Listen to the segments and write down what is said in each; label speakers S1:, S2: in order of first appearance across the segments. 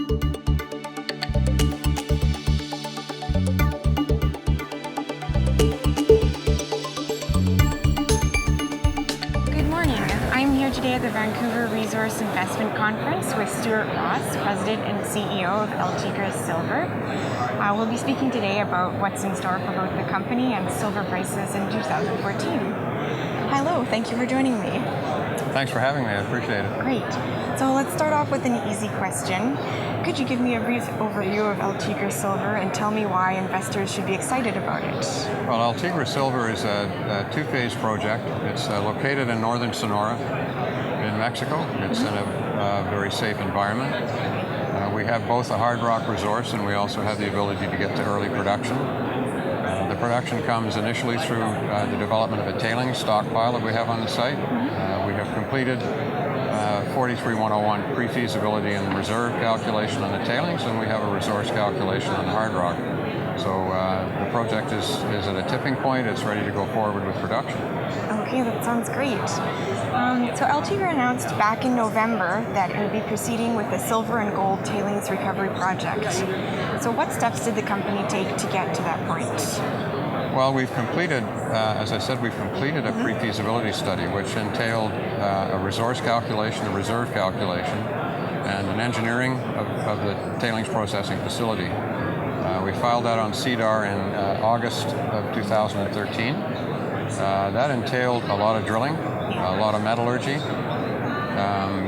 S1: Today at the Vancouver Resource Investment Conference with Stuart Ross, President and CEO of Tigre Silver. We'll be speaking today about what's in store for both the company and silver prices in 2014. Hello, thank you for joining me.
S2: Thanks for having me, I appreciate it.
S1: Great. So let's start off with an easy question. Could you give me a brief overview of Tigre Silver and tell me why investors should be excited about it?
S2: Well, Tigre Silver is a two-phase project. It's located in northern Sonora in Mexico. It's in a very safe environment. We have both a hard rock resource and we also have the ability to get to early production. The production comes initially through the development of a tailings stockpile that we have on the site. We have completed 43-101 pre-feasibility and reserve calculation on the tailings, and we have a resource calculation on the hard rock. So the project is at a tipping point. It's ready to go forward with production.
S1: Okay, that sounds great. So Tigre announced back in November that it would be proceeding with the silver and gold tailings recovery project. So what steps did the company take to get to that point?
S2: Well, we've completed, as I said, we've completed a pre-feasibility study, which entailed a resource calculation, a reserve calculation, and an engineering of the tailings processing facility. We filed that on CDAR in August of 2013. That entailed a lot of drilling, a lot of metallurgy.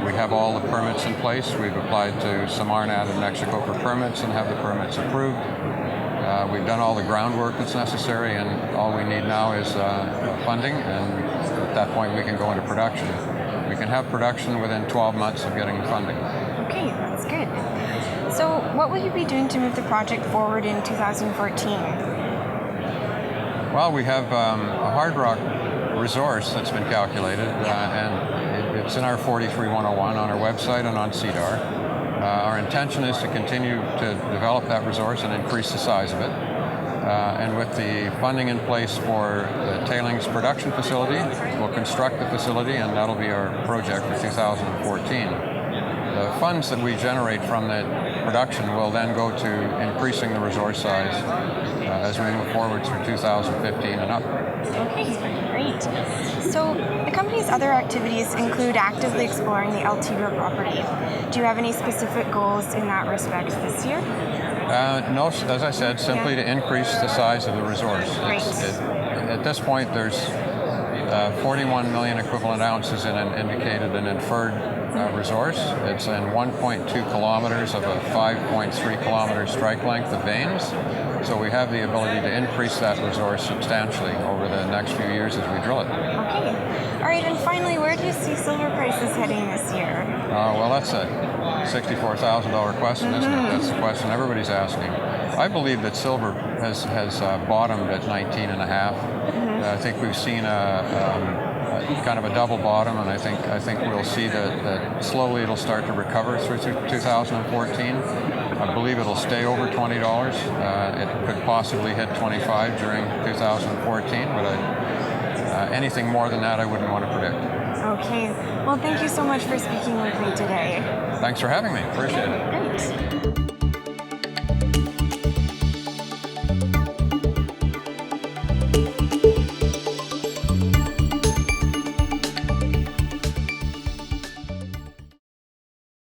S2: We have all the permits in place. We've applied to Semarnat in Mexico for permits and have the permits approved. We've done all the groundwork that's necessary, and all we need now is funding, and at that point we can go into production. We can have production within 12 months of getting funding.
S1: Okay, that's good. So what will you be doing to move the project forward in 2014?
S2: Well, we have a hard rock resource that's been calculated, and it's in our 43-101 on our website and on CDAR. Our intention is to continue to develop that resource and increase the size of it. And with the funding in place for the tailings production facility, we'll construct the facility, and that'll be our project for 2014. The funds that we generate from the production will then go to increasing the resource size as we move forward through 2015 and up.
S1: Okay, great. So the company's other activities include actively exploring the Tigre property. Do you have any specific goals in that respect this year?
S2: No, as I said, simply to increase the size of the resource.
S1: Great.
S2: At this point, there's 41 million equivalent ounces in an indicated and inferred resource. It's in 1.2 kilometers of a 5.3 kilometer strike length of veins. So we have the ability to increase that resource substantially over the next few years as we drill it.
S1: Okay. All right, and finally, where do you see silver prices heading this year?
S2: Well, that's a $64,000 question, isn't it? That's the question everybody's asking. I believe that silver has bottomed at 19 and a half. I think we've seen kind of a double bottom, and I think we'll see that slowly it'll start to recover through 2014. I believe it'll stay over $20. It could possibly hit 25 during 2014, but anything more than that I wouldn't want to predict.
S1: Okay. Well, thank you so much for speaking with me today.
S2: Thanks for having me. Appreciate it.
S1: Great.